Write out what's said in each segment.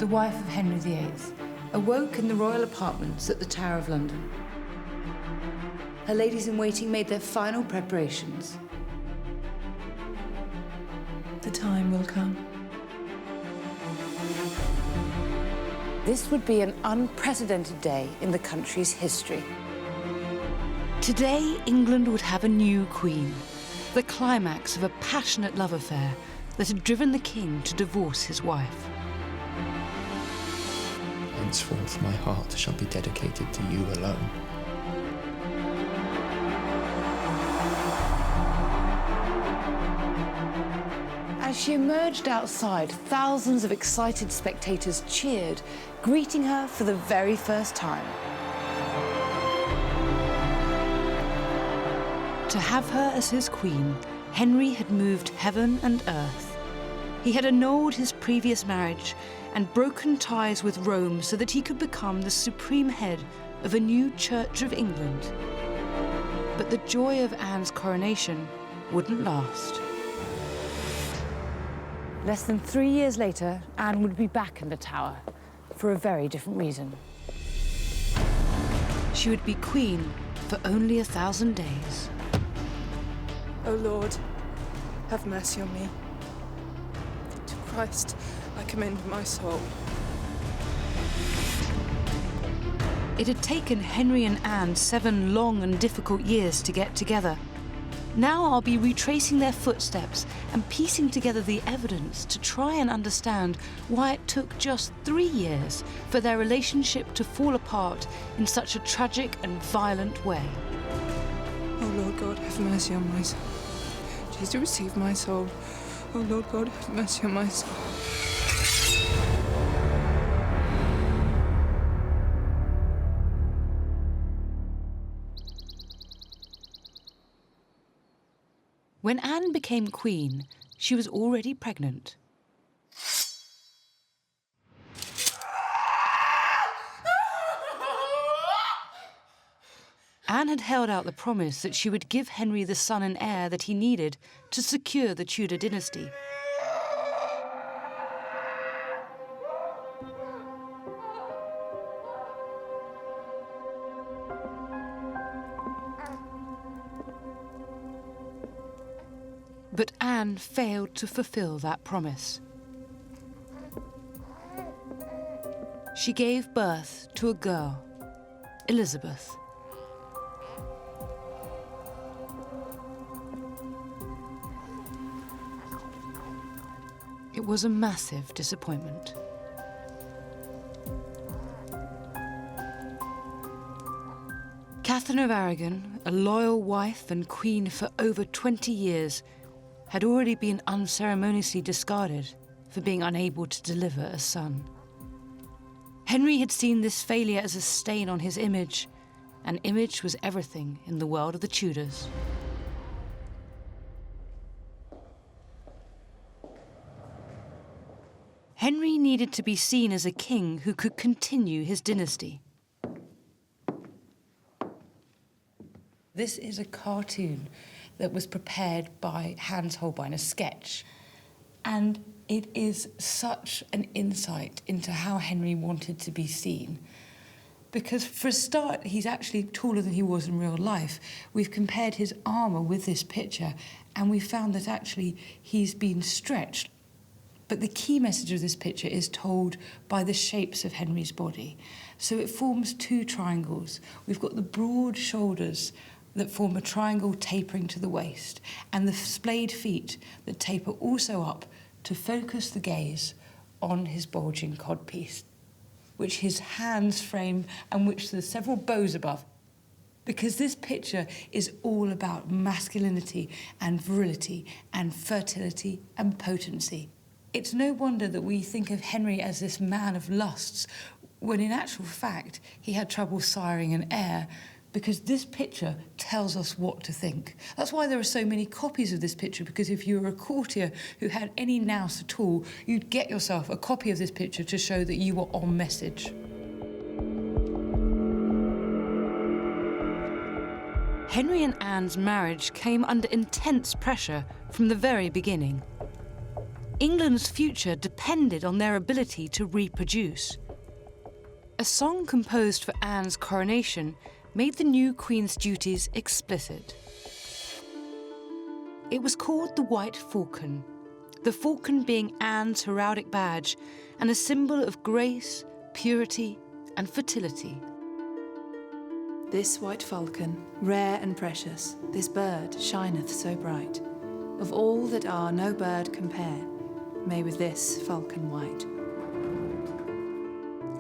the wife of Henry VIII, awoke in the royal apartments at the Tower of London. Her ladies-in-waiting made their final preparations. The time will come. This would be an unprecedented day in the country's history. Today, England would have a new queen, the climax of a passionate love affair that had driven the king to divorce his wife. Henceforth, my heart shall be dedicated to you alone. As she emerged outside, thousands of excited spectators cheered, greeting her for the very first time. To have her as his queen, Henry had moved heaven and earth. He had annulled his previous marriage and broken ties with Rome so that he could become the supreme head of a new Church of England. But the joy of Anne's coronation wouldn't last. Less than 3 years later, Anne would be back in the Tower for a very different reason. She would be queen for only 1,000 days. O Lord, have mercy on me. To Christ I commend my soul. It had taken Henry and Anne 7 long and difficult years to get together. Now I'll be retracing their footsteps and piecing together the evidence to try and understand why it took just 3 years for their relationship to fall apart in such a tragic and violent way. O Lord God, have mercy on my soul. Jesus, receive my soul. O Lord God, have mercy on my soul. When Anne became queen, she was already pregnant. Anne had held out the promise that she would give Henry the son and heir that he needed to secure the Tudor dynasty. But Anne failed to fulfill that promise. She gave birth to a girl, Elizabeth. It was a massive disappointment. Catherine of Aragon, a loyal wife and queen for over 20 years, had already been unceremoniously discarded for being unable to deliver a son. Henry had seen this failure as a stain on his image, and image was everything in the world of the Tudors. Henry needed to be seen as a king who could continue his dynasty. This is a cartoon that was prepared by Hans Holbein, a sketch. And it is such an insight into how Henry wanted to be seen. Because for a start, he's actually taller than he was in real life. We've compared his armour with this picture, and we found that actually he's been stretched. But the key message of this picture is told by the shapes of Henry's body. So it forms 2 triangles. We've got the broad shoulders that form a triangle tapering to the waist, and the splayed feet that taper also up to focus the gaze on his bulging codpiece, which his hands frame and which there's several bows above. Because this picture is all about masculinity and virility and fertility and potency. It's no wonder that we think of Henry as this man of lusts, when in actual fact he had trouble siring an heir, because this picture tells us what to think. That's why there are so many copies of this picture, because if you were a courtier who had any nous at all, you'd get yourself a copy of this picture to show that you were on message. Henry and Anne's marriage came under intense pressure from the very beginning. England's future depended on their ability to reproduce. A song composed for Anne's coronation made the new Queen's duties explicit. It was called the White Falcon, the falcon being Anne's heraldic badge and a symbol of grace, purity, and fertility. This white falcon, rare and precious, this bird shineth so bright. Of all that are no bird compare, may with this falcon white.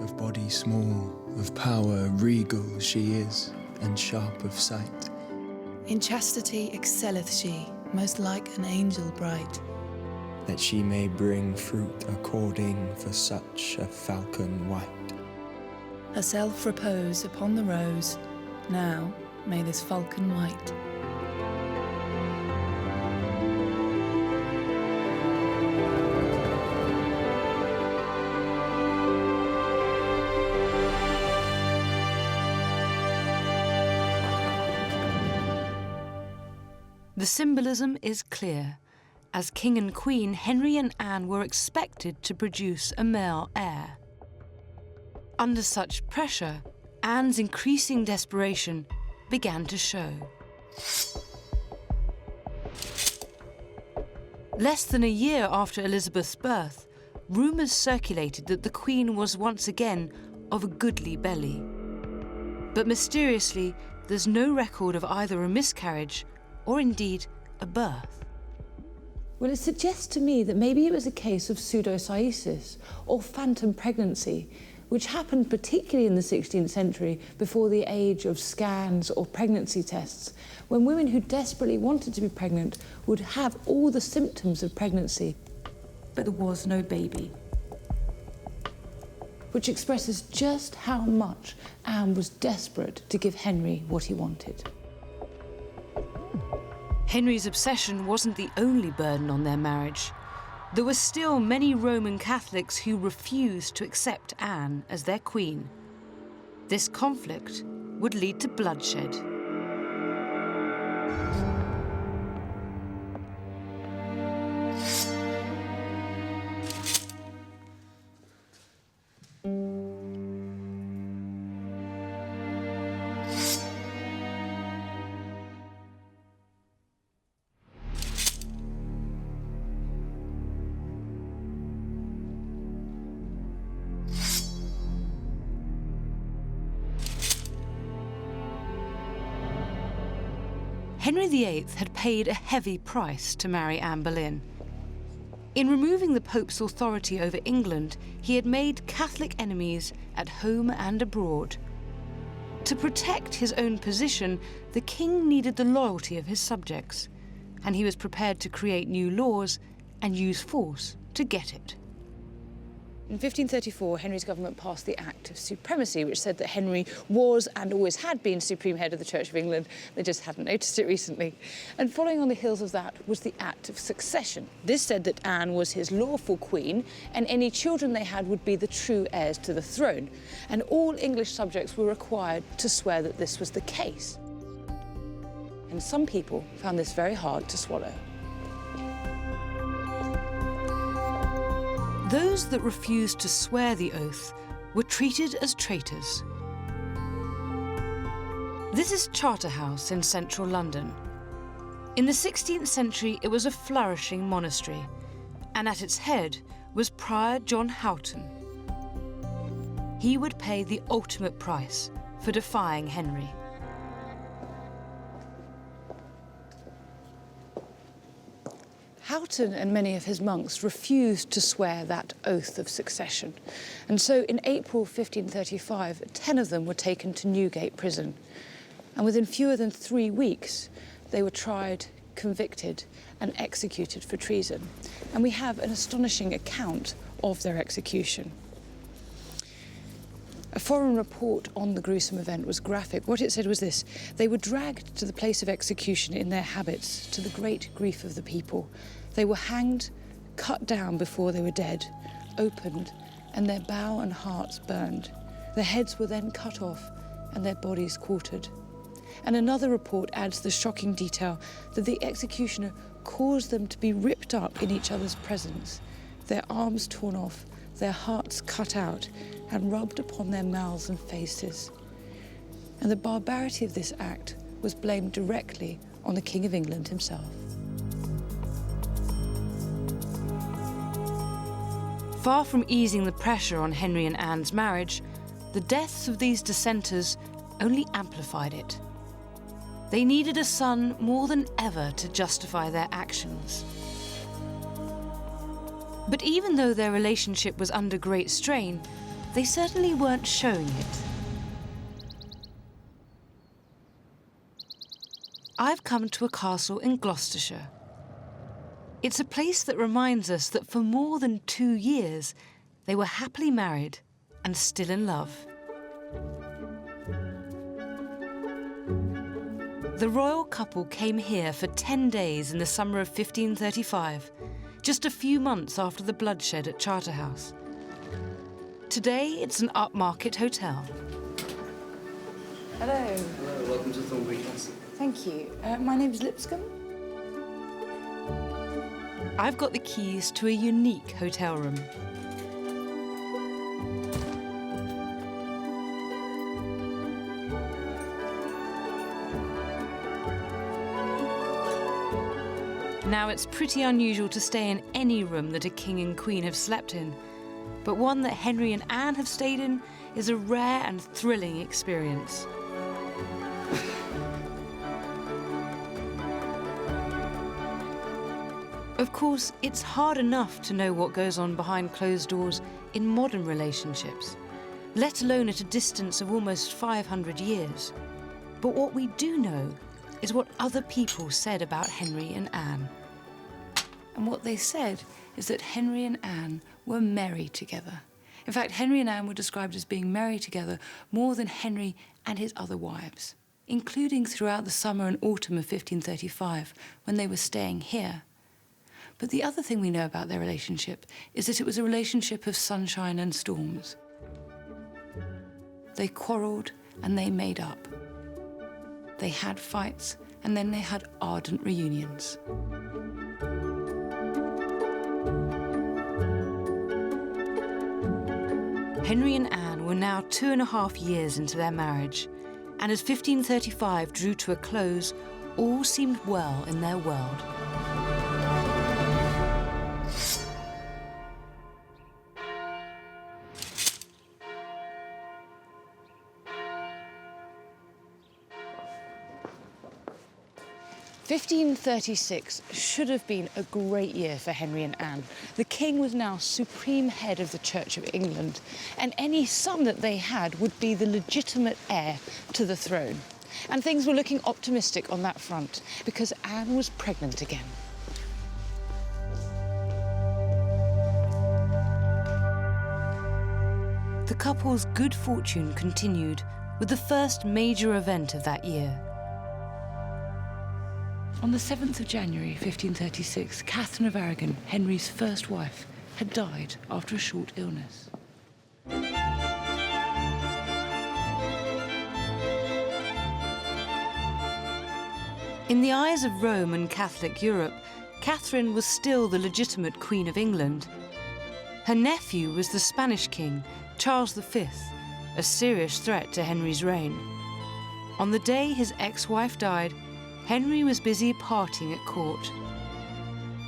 Of body small, of power regal she is, and sharp of sight. In chastity excelleth she, most like an angel bright. That she may bring fruit according for such a falcon white. Herself repose upon the rose, now may this falcon white. The symbolism is clear. As King and Queen, Henry and Anne were expected to produce a male heir. Under such pressure, Anne's increasing desperation began to show. Less than a year after Elizabeth's birth, rumours circulated that the Queen was once again of a goodly belly. But mysteriously, there's no record of either a miscarriage or indeed a birth. Well, it suggests to me that maybe it was a case of pseudocyesis or phantom pregnancy, which happened particularly in the 16th century before the age of scans or pregnancy tests, when women who desperately wanted to be pregnant would have all the symptoms of pregnancy, but there was no baby. Which expresses just how much Anne was desperate to give Henry what he wanted. Henry's obsession wasn't the only burden on their marriage. There were still many Roman Catholics who refused to accept Anne as their queen. This conflict would lead to bloodshed. Henry VIII had paid a heavy price to marry Anne Boleyn. In removing the Pope's authority over England, he had made Catholic enemies at home and abroad. To protect his own position, the king needed the loyalty of his subjects, and he was prepared to create new laws and use force to get it. In 1534, Henry's government passed the Act of Supremacy, which said that Henry was and always had been supreme head of the Church of England. They just hadn't noticed it recently. And following on the heels of that was the Act of Succession. This said that Anne was his lawful queen, and any children they had would be the true heirs to the throne. And all English subjects were required to swear that this was the case. And some people found this very hard to swallow. Those that refused to swear the oath were treated as traitors. This is Charterhouse in central London. In the 16th century, it was a flourishing monastery, and at its head was Prior John Houghton. He would pay the ultimate price for defying Henry. Houghton and many of his monks refused to swear that oath of succession. And so in April 1535, 10 of them were taken to Newgate prison. And within fewer than 3 weeks, they were tried, convicted, and executed for treason. And we have an astonishing account of their execution. A foreign report on the gruesome event was graphic. What it said was this: they were dragged to the place of execution in their habits, to the great grief of the people. They were hanged, cut down before they were dead, opened, and their bow and hearts burned. Their heads were then cut off and their bodies quartered. And another report adds the shocking detail that the executioner caused them to be ripped up in each other's presence their arms torn off, their hearts cut out and rubbed upon their mouths and faces. And the barbarity of this act was blamed directly on the King of England himself. Far from easing the pressure on Henry and Anne's marriage, the deaths of these dissenters only amplified it. They needed a son more than ever to justify their actions. But even though their relationship was under great strain, they certainly weren't showing it. I've come to a castle in Gloucestershire. It's a place that reminds us that for more than 2 years, they were happily married and still in love. The royal couple came here for 10 days in the summer of 1535, just a few months after the bloodshed at Charterhouse. Today, it's an upmarket hotel. Hello. Hello, welcome to Thornbury Castle. Thank you. My name's Lipscomb. I've got the keys to a unique hotel room. Now, it's pretty unusual to stay in any room that a king and queen have slept in, but one that Henry and Anne have stayed in is a rare and thrilling experience. Of course, it's hard enough to know what goes on behind closed doors in modern relationships, let alone at a distance of almost 500 years. But what we do know is what other people said about Henry and Anne. And what they said is that Henry and Anne were merry together. In fact, Henry and Anne were described as being merry together more than Henry and his other wives, including throughout the summer and autumn of 1535, when they were staying here. But the other thing we know about their relationship is that it was a relationship of sunshine and storms. They quarrelled and they made up. They had fights and then they had ardent reunions. Henry and Anne were now 2.5 years into their marriage, and as 1535 drew to a close, all seemed well in their world. (1536) should have been a great year for Henry and Anne. The king was now supreme head of the Church of England, and any son that they had would be the legitimate heir to the throne. And things were looking optimistic on that front, because Anne was pregnant again. The couple's good fortune continued with the first major event of that year. On the 7th of January 1536, Catherine of Aragon, Henry's first wife, had died after a short illness. In the eyes of Rome and Catholic Europe, Catherine was still the legitimate Queen of England. Her nephew was the Spanish king, Charles V, a serious threat to Henry's reign. On the day his ex-wife died, Henry was busy partying at court.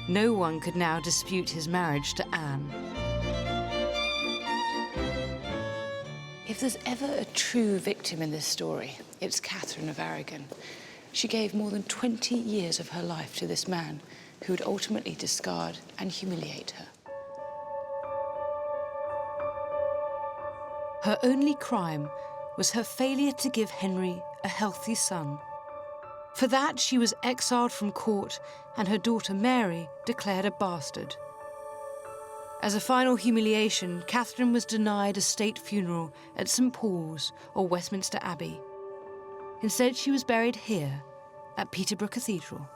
No one could now dispute his marriage to Anne. If there's ever a true victim in this story, it's Catherine of Aragon. She gave more than 20 years of her life to this man who would ultimately discard and humiliate her. Her only crime was her failure to give Henry a healthy son. For that, she was exiled from court and her daughter Mary declared a bastard. As a final humiliation, Catherine was denied a state funeral at St. Paul's or Westminster Abbey. Instead, she was buried here at Peterborough Cathedral.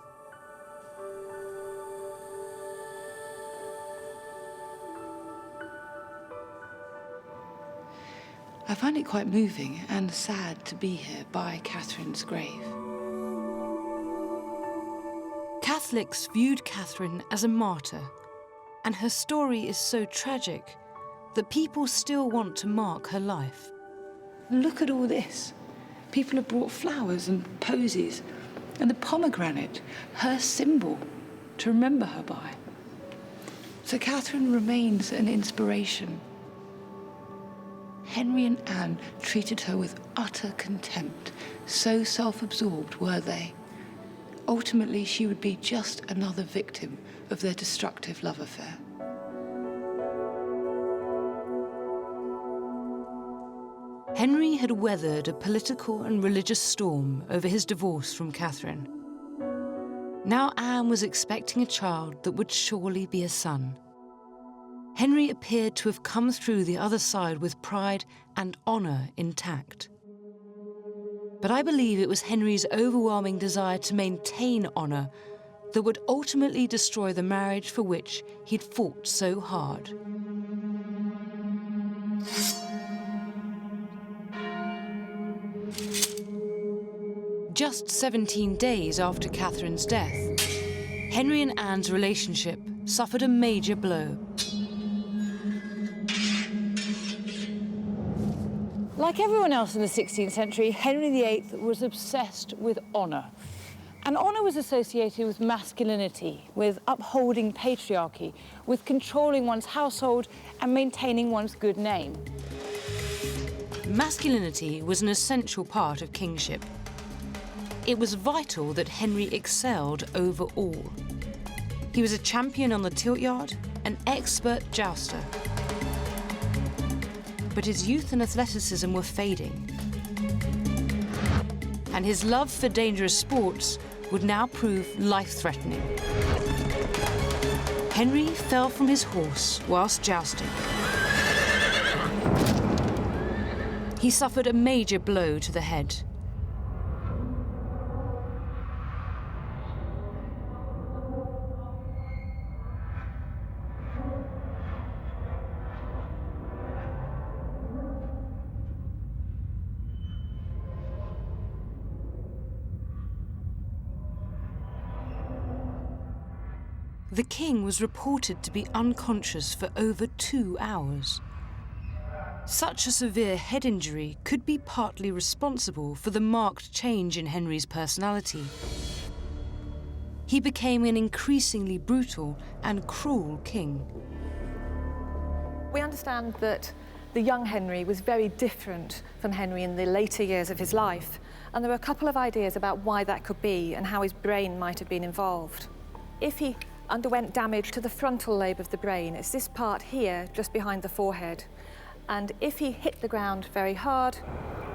I find it quite moving and sad to be here by Catherine's grave. Catholics viewed Catherine as a martyr, And her story is so tragic that people still want to mark her life. Look at all this. People have brought flowers and posies, and the pomegranate, her symbol, to remember her by. So Catherine remains an inspiration. Henry and Anne treated her with utter contempt. So self-absorbed were they. Ultimately, she would be just another victim of their destructive love affair. Henry had weathered a political and religious storm over his divorce from Catherine. Now Anne was expecting a child that would surely be a son. Henry appeared to have come through the other side with pride and honour intact. But I believe it was Henry's overwhelming desire to maintain honour that would ultimately destroy the marriage for which he'd fought so hard. Just 17 days after Catherine's death, Henry and Anne's relationship suffered a major blow. Like everyone else in the 16th century, Henry VIII was obsessed with honour. And honour was associated with masculinity, with upholding patriarchy, with controlling one's household and maintaining one's good name. Masculinity was an essential part of kingship. It was vital that Henry excelled over all. He was a champion on the tilt-yard, an expert jouster. But his youth and athleticism were fading. And his love for dangerous sports would now prove life-threatening. Henry fell from his horse whilst jousting. He suffered a major blow to the head. The king was reported to be unconscious for over 2 hours. Such a severe head injury could be partly responsible for the marked change in Henry's personality. He became an increasingly brutal and cruel king. We understand that the young Henry was very different from Henry in the later years of his life, and there are a couple of ideas about why that could be and how his brain might have been involved. If he underwent damage to the frontal lobe of the brain, it's this part here, just behind the forehead. And if he hit the ground very hard,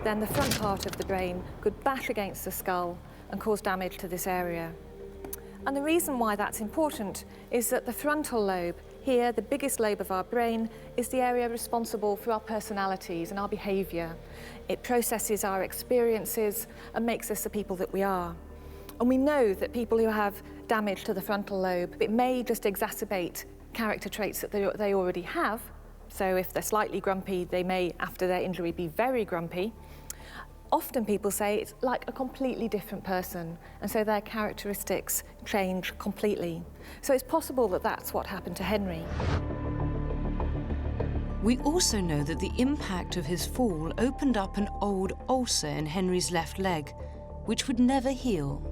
then the front part of the brain could bash against the skull and cause damage to this area. And the reason why that's important is that the frontal lobe, here, the biggest lobe of our brain, is the area responsible for our personalities and our behaviour. It processes our experiences and makes us the people that we are. And we know that people who have damage to the frontal lobe, it may just exacerbate character traits that they already have. So if they're slightly grumpy, they may, after their injury, be very grumpy. Often people say it's like a completely different person, and so their characteristics change completely. So it's possible that that's what happened to Henry. We also know that the impact of his fall opened up an old ulcer in Henry's left leg, which would never heal.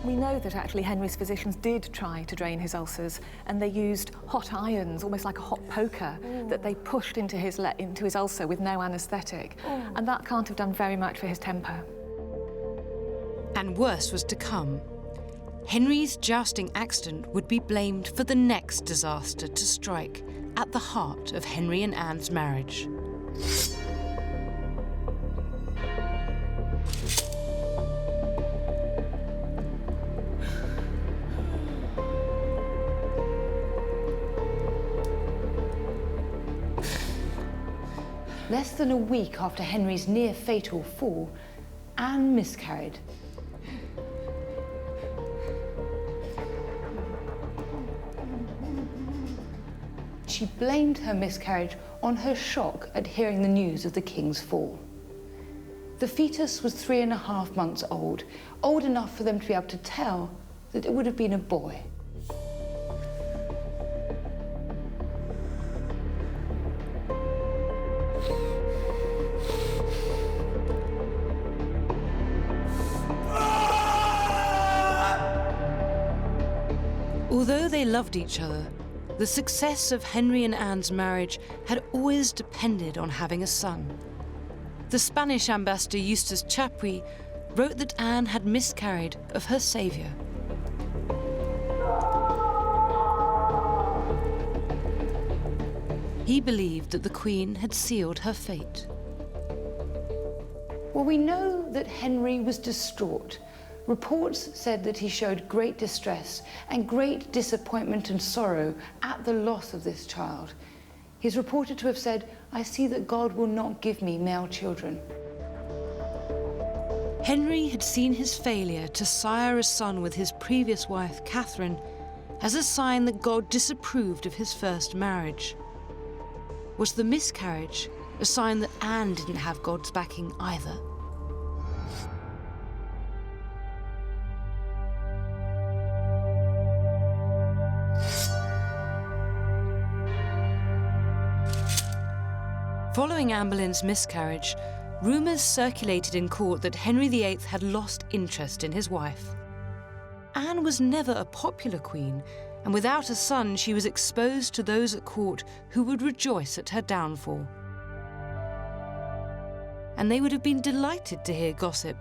We know that actually Henry's physicians did try to drain his ulcers, and they used hot irons, almost like a hot poker, that they pushed into his ulcer with no anaesthetic. And that can't have done very much for his temper. And worse was to come. Henry's jousting accident would be blamed for the next disaster to strike at the heart of Henry and Anne's marriage. Less than a week after Henry's near-fatal fall, Anne miscarried. She blamed her miscarriage on her shock at hearing the news of the king's fall. The fetus was 3.5 months old, old enough for them to be able to tell that it would have been a boy. Although they loved each other, the success of Henry and Anne's marriage had always depended on having a son. The Spanish ambassador Eustace Chapuis wrote that Anne had miscarried of her saviour. He believed that the Queen had sealed her fate. Well, we know that Henry was distraught. Reports said that he showed great distress and great disappointment and sorrow at the loss of this child. He's reported to have said, "I see that God will not give me male children." Henry had seen his failure to sire a son with his previous wife, Catherine, as a sign that God disapproved of his first marriage. Was the miscarriage a sign that Anne didn't have God's backing either? Following Anne Boleyn's miscarriage, rumours circulated in court that Henry VIII had lost interest in his wife. Anne was never a popular queen, and without a son, she was exposed to those at court who would rejoice at her downfall. And they would have been delighted to hear gossip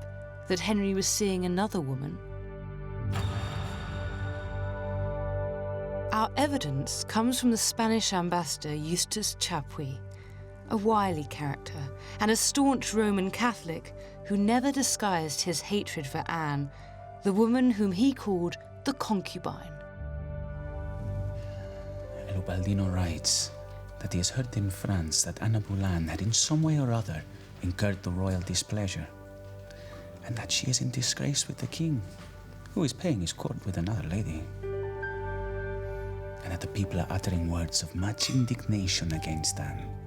that Henry was seeing another woman. Our evidence comes from the Spanish ambassador Eustace Chapuis, a wily character and a staunch Roman Catholic who never disguised his hatred for Anne, the woman whom he called the concubine. Ubaldino writes that he has heard in France that Anna Boleyn had in some way or other incurred the royal displeasure, and that she is in disgrace with the king, who is paying his court with another lady, and that the people are uttering words of much indignation against Anne.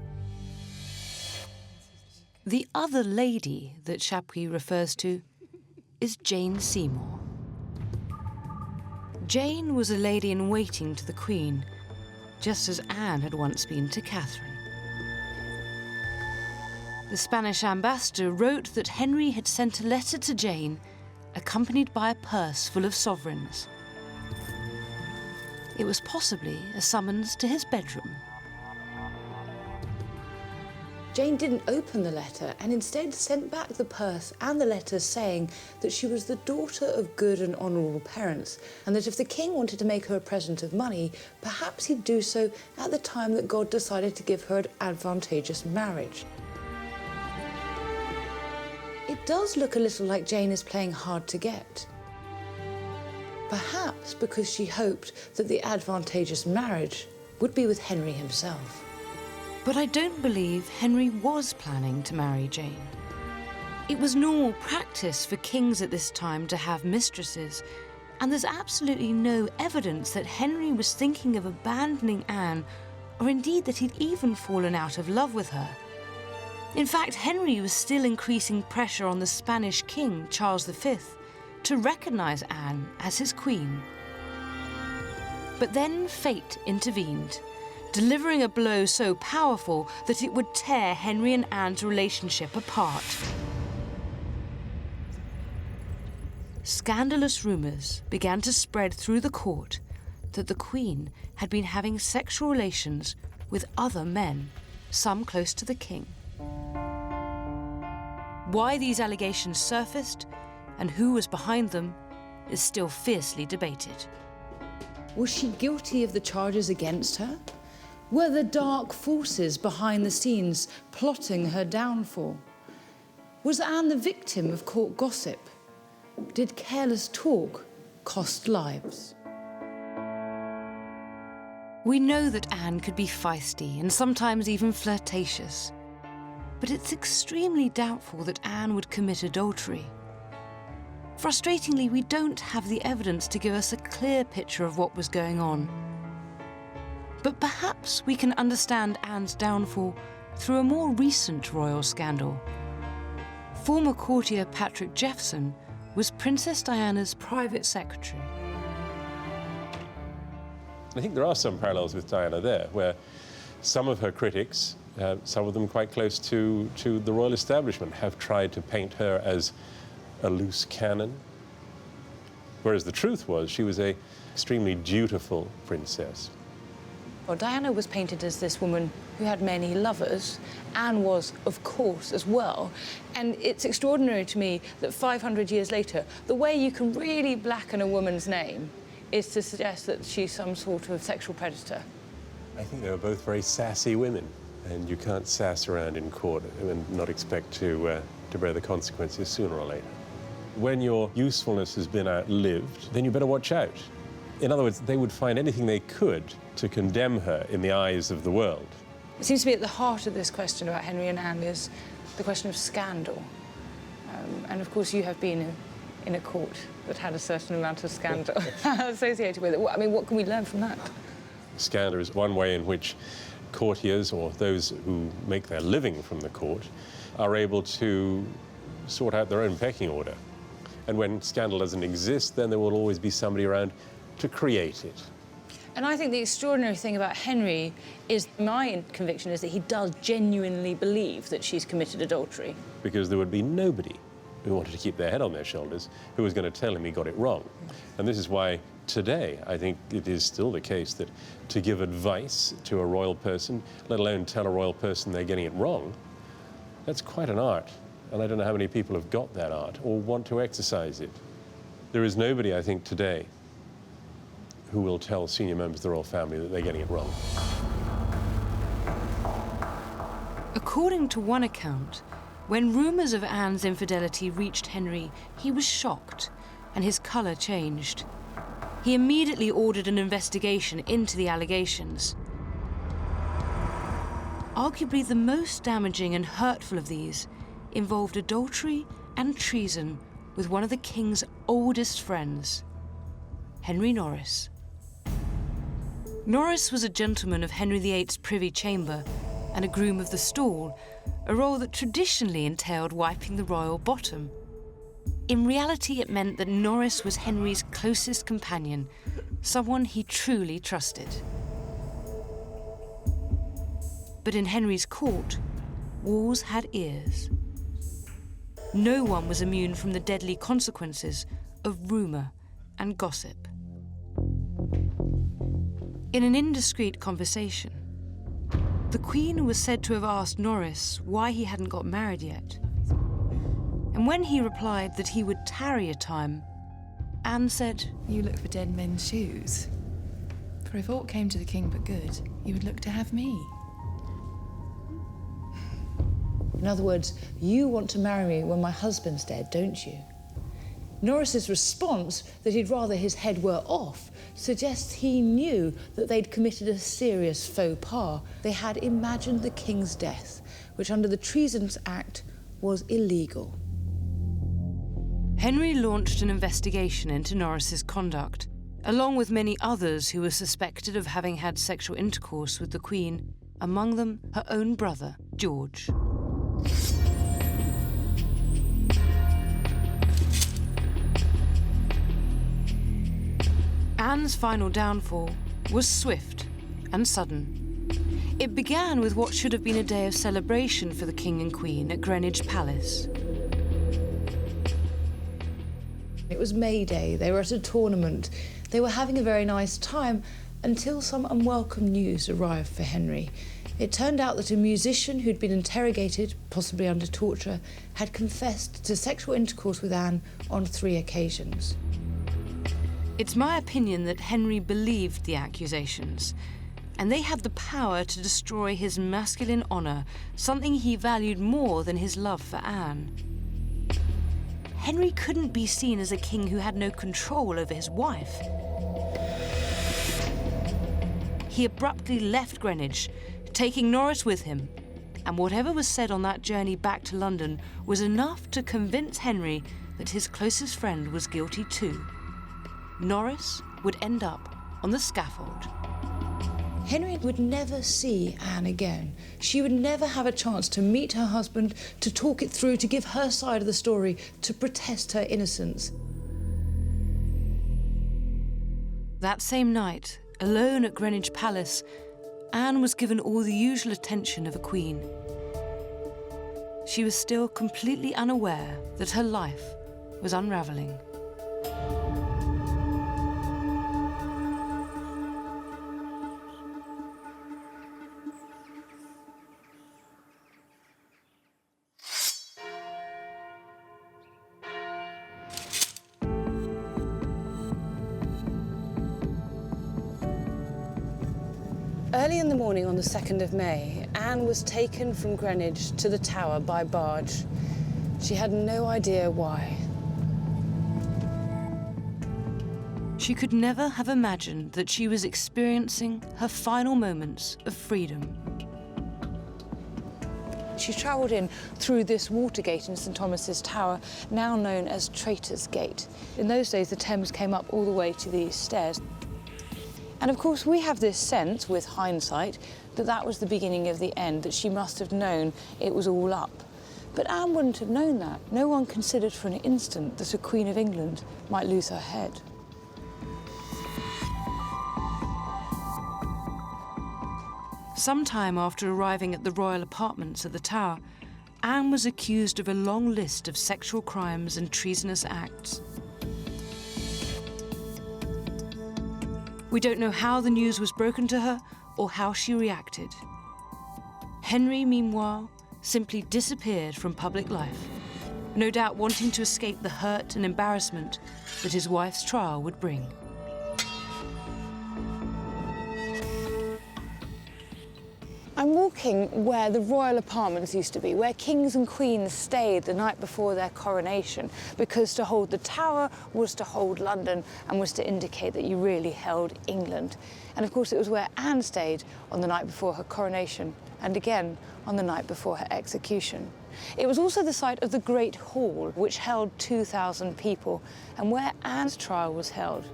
The other lady that Chapuis refers to is Jane Seymour. Jane was a lady-in-waiting to the Queen, just as Anne had once been to Catherine. The Spanish ambassador wrote that Henry had sent a letter to Jane, accompanied by a purse full of sovereigns. It was possibly a summons to his bedroom. Jane didn't open the letter and instead sent back the purse and the letter saying that she was the daughter of good and honourable parents, and that if the king wanted to make her a present of money, perhaps he'd do so at the time that God decided to give her an advantageous marriage. It does look a little like Jane is playing hard to get. Perhaps because she hoped that the advantageous marriage would be with Henry himself. But I don't believe Henry was planning to marry Jane. It was normal practice for kings at this time to have mistresses, and there's absolutely no evidence that Henry was thinking of abandoning Anne, or indeed that he'd even fallen out of love with her. In fact, Henry was still increasing pressure on the Spanish king, Charles V, to recognise Anne as his queen. But then fate intervened, delivering a blow so powerful that it would tear Henry and Anne's relationship apart. Scandalous rumours began to spread through the court that the Queen had been having sexual relations with other men, some close to the king. Why these allegations surfaced and who was behind them is still fiercely debated. Was she guilty of the charges against her? Were there dark forces behind the scenes plotting her downfall? Was Anne the victim of court gossip? Did careless talk cost lives? We know that Anne could be feisty and sometimes even flirtatious, but it's extremely doubtful that Anne would commit adultery. Frustratingly, we don't have the evidence to give us a clear picture of what was going on. But perhaps we can understand Anne's downfall through a more recent royal scandal. Former courtier Patrick Jeffson was Princess Diana's private secretary. I think there are some parallels with Diana there, where some of her critics, some of them quite close to the royal establishment, have tried to paint her as a loose cannon, Whereas the truth was she was an extremely dutiful princess. Well, Diana was painted as this woman who had many lovers. Anne was, of course, as well. And it's extraordinary to me that 500 years later, the way you can really blacken a woman's name is to suggest that she's some sort of sexual predator. I think they were both very sassy women, and you can't sass around in court and not expect to bear the consequences sooner or later. When your usefulness has been outlived, then you better watch out. In other words, they would find anything they could to condemn her in the eyes of the world. It seems to be at the heart of this question about Henry and Anne is the question of scandal. And of course, you have been in a court that had a certain amount of scandal associated with it. I mean, what can we learn from that? Scandal is one way in which courtiers, or those who make their living from the court, are able to sort out their own pecking order. And when scandal doesn't exist, then there will always be somebody around to create it. And I think the extraordinary thing about Henry is, my conviction is that he does genuinely believe that she's committed adultery. Because there would be nobody who wanted to keep their head on their shoulders who was going to tell him he got it wrong. And this is why today I think it is still the case that to give advice to a royal person, let alone tell a royal person they're getting it wrong, that's quite an art. And I don't know how many people have got that art or want to exercise it. There is nobody, I think, today who will tell senior members of the royal family that they're getting it wrong. According to one account, when rumours of Anne's infidelity reached Henry, he was shocked and his colour changed. He immediately ordered an investigation into the allegations. Arguably the most damaging and hurtful of these involved adultery and treason with one of the king's oldest friends, Henry Norris. Norris was a gentleman of Henry VIII's privy chamber and a groom of the stall, a role that traditionally entailed wiping the royal bottom. In reality, it meant that Norris was Henry's closest companion, someone he truly trusted. But in Henry's court, walls had ears. No one was immune from the deadly consequences of rumour and gossip. In an indiscreet conversation, the Queen was said to have asked Norris why he hadn't got married yet. And when he replied that he would tarry a time, Anne said, "You look for dead men's shoes. For if aught came to the king but good, you would look to have me." In other words, you want to marry me when my husband's dead, don't you? Norris's response, that he'd rather his head were off, suggests he knew that they'd committed a serious faux pas. They had imagined the king's death, which under the Treasons Act was illegal. Henry launched an investigation into Norris's conduct, along with many others who were suspected of having had sexual intercourse with the Queen, among them her own brother, George. Anne's final downfall was swift and sudden. It began with what should have been a day of celebration for the King and Queen at Greenwich Palace. It was May Day, they were at a tournament, they were having a very nice time until some unwelcome news arrived for Henry. It turned out that a musician who'd been interrogated, possibly under torture, had confessed to sexual intercourse with Anne on 3 occasions. It's my opinion that Henry believed the accusations, and they had the power to destroy his masculine honour, something he valued more than his love for Anne. Henry couldn't be seen as a king who had no control over his wife. He abruptly left Greenwich, taking Norris with him, and whatever was said on that journey back to London was enough to convince Henry that his closest friend was guilty too. Norris would end up on the scaffold. Henry would never see Anne again. She would never have a chance to meet her husband, to talk it through, to give her side of the story, to protest her innocence. That same night, alone at Greenwich Palace, Anne was given all the usual attention of a queen. She was still completely unaware that her life was unravelling. Early in the morning on the 2nd of May, Anne was taken from Greenwich to the Tower by barge. She had no idea why. She could never have imagined that she was experiencing her final moments of freedom. She travelled in through this water gate in St Thomas's Tower, now known as Traitor's Gate. In those days, the Thames came up all the way to these stairs. And of course, we have this sense, with hindsight, that that was the beginning of the end, that she must have known it was all up. But Anne wouldn't have known that. No one considered for an instant that a Queen of England might lose her head. Sometime after arriving at the royal apartments at the Tower, Anne was accused of a long list of sexual crimes and treasonous acts. We don't know how the news was broken to her or how she reacted. Henry, meanwhile, simply disappeared from public life, no doubt wanting to escape the hurt and embarrassment that his wife's trial would bring. I'm walking where the royal apartments used to be, where kings and queens stayed the night before their coronation, because to hold the Tower was to hold London and was to indicate that you really held England. And of course it was where Anne stayed on the night before her coronation and again on the night before her execution. It was also the site of the Great Hall, which held 2,000 people, and where Anne's trial was held.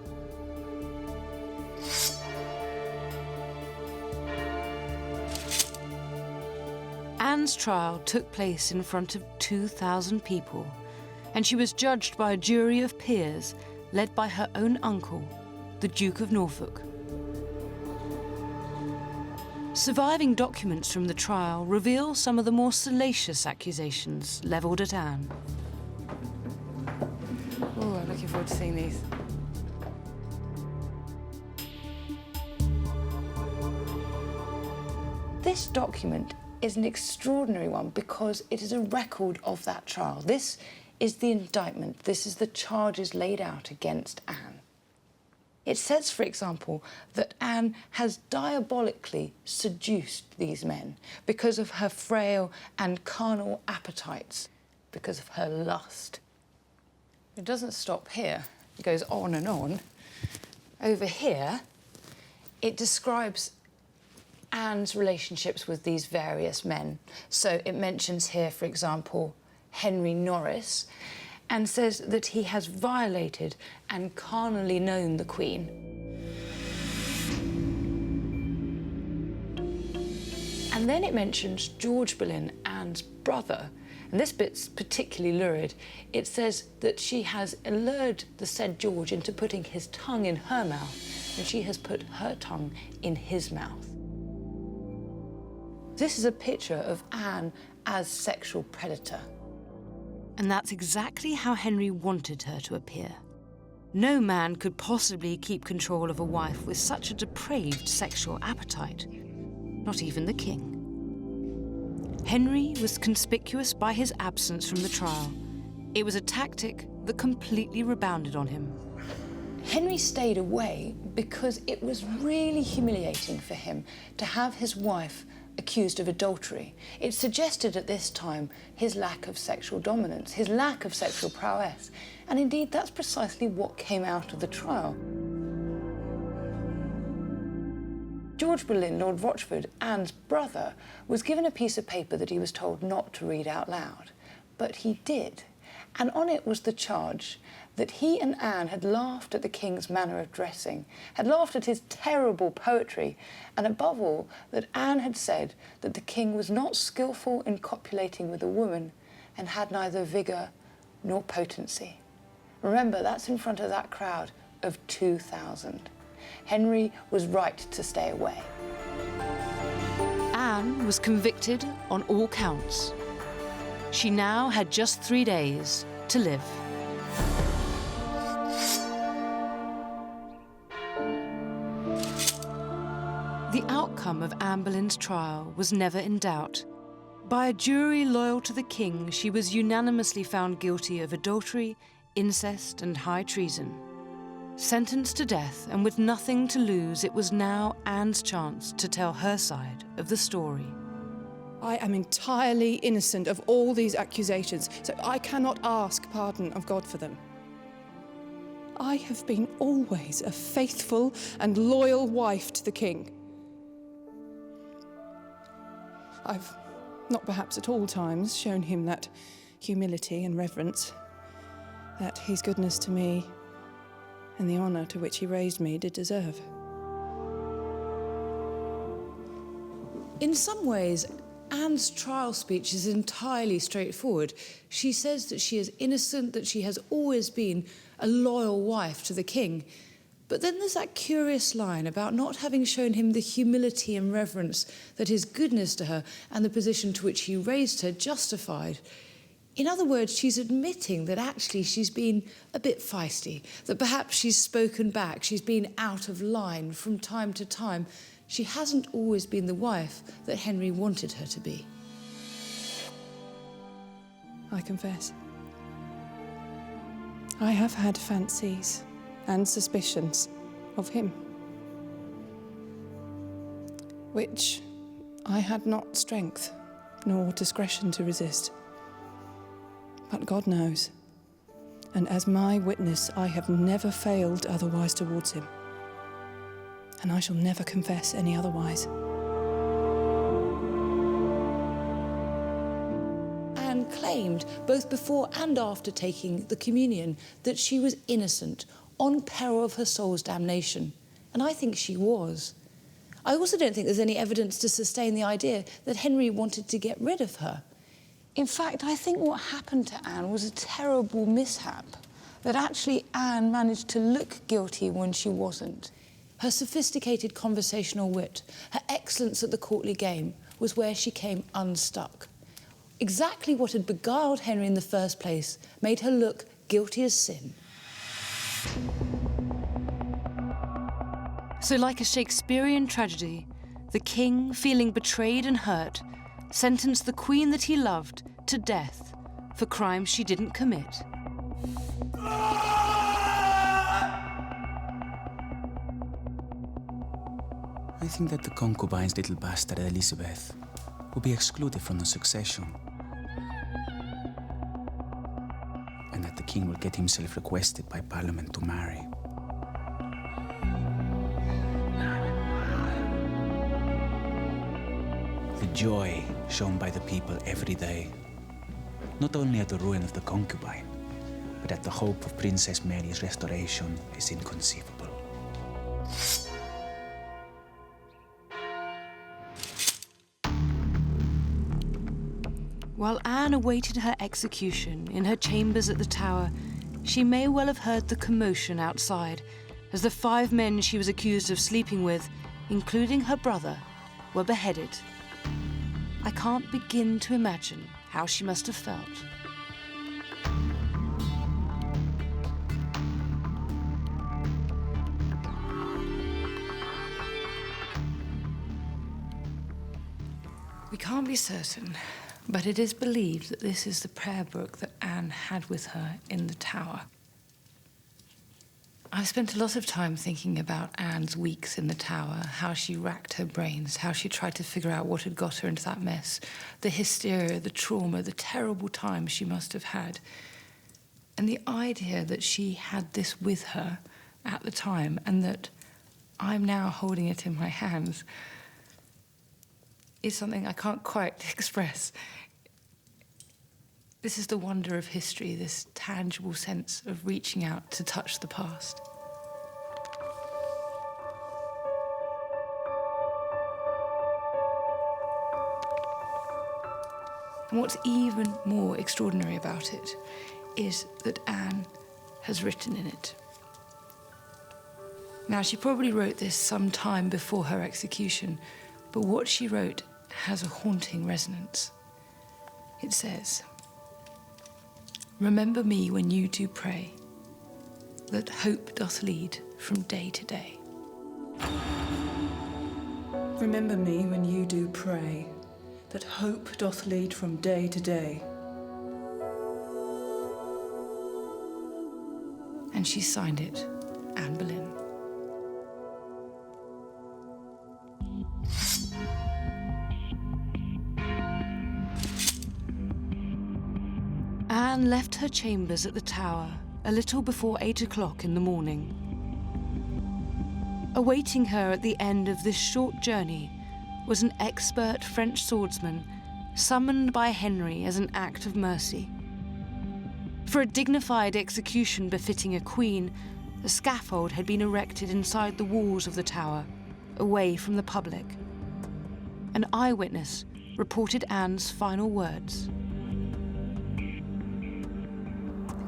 Anne's trial took place in front of 2,000 people, and she was judged by a jury of peers led by her own uncle, the Duke of Norfolk. Surviving documents from the trial reveal some of the more salacious accusations levelled at Anne. Oh, I'm looking forward to seeing these. This document is an extraordinary one because it is a record of that trial. This is the indictment. This is the charges laid out against Anne. It says, for example, that Anne has diabolically seduced these men because of her frail and carnal appetites, because of her lust. It doesn't stop here. It goes on and on. Over here, it describes Anne's relationships with these various men. So it mentions here, for example, Henry Norris, and says that he has violated and carnally known the Queen. And then it mentions George Boleyn, Anne's brother, and this bit's particularly lurid. It says that she has allured the said George into putting his tongue in her mouth, and she has put her tongue in his mouth. This is a picture of Anne as sexual predator. And that's exactly how Henry wanted her to appear. No man could possibly keep control of a wife with such a depraved sexual appetite, not even the king. Henry was conspicuous by his absence from the trial. It was a tactic that completely rebounded on him. Henry stayed away because it was really humiliating for him to have his wife accused of adultery. It suggested at this time his lack of sexual dominance, his lack of sexual prowess. And indeed, that's precisely what came out of the trial. George Boleyn, Lord Rochford, Anne's brother, was given a piece of paper that he was told not to read out loud. But he did. And on it was the charge that he and Anne had laughed at the king's manner of dressing, had laughed at his terrible poetry, and above all, that Anne had said that the king was not skillful in copulating with a woman and had neither vigour nor potency. Remember, that's in front of that crowd of 2,000. Henry was right to stay away. Anne was convicted on all counts. She now had just 3 days to live. The outcome of Anne Boleyn's trial was never in doubt. By a jury loyal to the king, she was unanimously found guilty of adultery, incest, and high treason. Sentenced to death and with nothing to lose, it was now Anne's chance to tell her side of the story. I am entirely innocent of all these accusations, so I cannot ask pardon of God for them. I have been always a faithful and loyal wife to the king. I've not perhaps at all times shown him that humility and reverence that his goodness to me and the honour to which he raised me did deserve. In some ways, Anne's trial speech is entirely straightforward. She says that she is innocent, that she has always been a loyal wife to the king. But then there's that curious line about not having shown him the humility and reverence that his goodness to her and the position to which he raised her justified. In other words, she's admitting that actually she's been a bit feisty, that perhaps she's spoken back, she's been out of line from time to time. She hasn't always been the wife that Henry wanted her to be. I confess. I have had fancies and suspicions of him, which I had not strength nor discretion to resist. But God knows, and as my witness, I have never failed otherwise towards him, and I shall never confess any otherwise. Anne claimed, both before and after taking the communion, that she was innocent, on peril of her soul's damnation. And I think she was. I also don't think there's any evidence to sustain the idea that Henry wanted to get rid of her. In fact, I think what happened to Anne was a terrible mishap, that actually Anne managed to look guilty when she wasn't. Her sophisticated conversational wit, her excellence at the courtly game, was where she came unstuck. Exactly what had beguiled Henry in the first place made her look guilty as sin. So like a Shakespearean tragedy, the king, feeling betrayed and hurt, sentenced the queen that he loved to death for crimes she didn't commit. I think that the concubine's little bastard Elizabeth will be excluded from the succession, and that the king will get himself requested by Parliament to marry. The joy shown by the people every day, not only at the ruin of the concubine, but at the hope of Princess Mary's restoration, is inconceivable. While Anne awaited her execution in her chambers at the Tower, she may well have heard the commotion outside as the 5 men she was accused of sleeping with, including her brother, were beheaded. I can't begin to imagine how she must have felt. We can't be certain, but it is believed that this is the prayer book that Anne had with her in the Tower. I've spent a lot of time thinking about Anne's weeks in the Tower, how she racked her brains, how she tried to figure out what had got her into that mess, the hysteria, the trauma, the terrible time she must have had. And the idea that she had this with her at the time and that I'm now holding it in my hands is something I can't quite express. This is the wonder of history, this tangible sense of reaching out to touch the past. And what's even more extraordinary about it is that Anne has written in it. Now, she probably wrote this some time before her execution, but what she wrote has a haunting resonance. It says, "Remember me when you do pray, that hope doth lead from day to day." Remember me when you do pray, that hope doth lead from day to day. And she signed it, Anne Boleyn. Anne left her chambers at the Tower a little before 8 o'clock in the morning. Awaiting her at the end of this short journey was an expert French swordsman summoned by Henry as an act of mercy. For a dignified execution befitting a queen, a scaffold had been erected inside the walls of the Tower, away from the public. An eyewitness reported Anne's final words.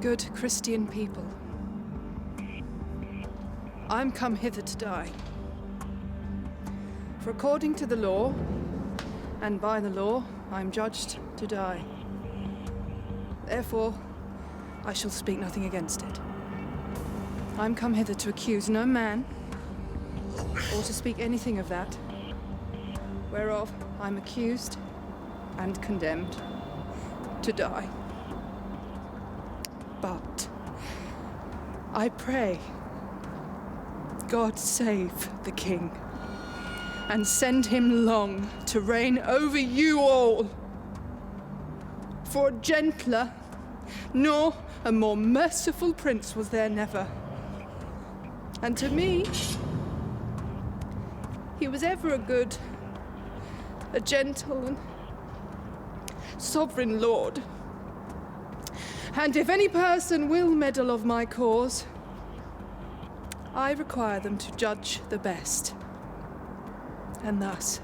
Good Christian people, I'm come hither to die. For according to the law, and by the law, I'm judged to die. Therefore, I shall speak nothing against it. I'm come hither to accuse no man, or to speak anything of that, whereof I'm accused and condemned to die. But I pray, God save the King, and send him long to reign over you all. For a gentler, nor a more merciful prince was there never. And to me, he was ever a good, a gentle and sovereign lord. And if any person will meddle of my cause, I require them to judge the best. And thus,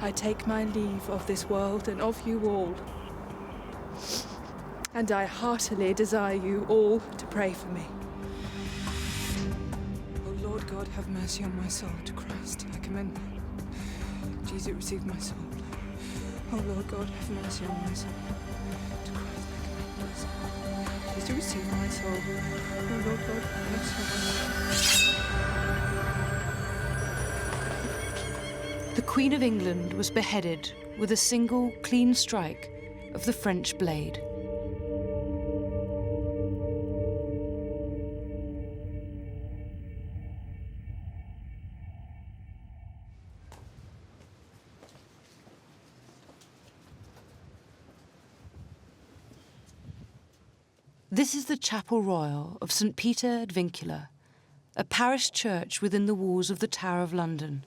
I take my leave of this world and of you all. And I heartily desire you all to pray for me. O Lord God, have mercy on my soul. To Christ I commend thee. Jesus, receive my soul. O Lord God, have mercy on my soul. To Christ I commend my soul. Jesus, receive my soul. O Lord God, have mercy on my soul. The Queen of England was beheaded with a single clean strike of the French blade. This is the Chapel Royal of St. Peter ad Vincula, a parish church within the walls of the Tower of London.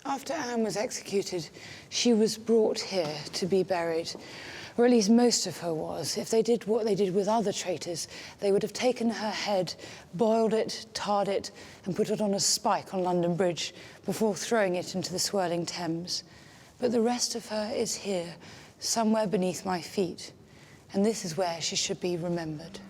After Anne was executed, she was brought here to be buried, or at least most of her was. If they did what they did with other traitors, they would have taken her head, boiled it, tarred it, and put it on a spike on London Bridge before throwing it into the swirling Thames. But the rest of her is here, somewhere beneath my feet, and this is where she should be remembered.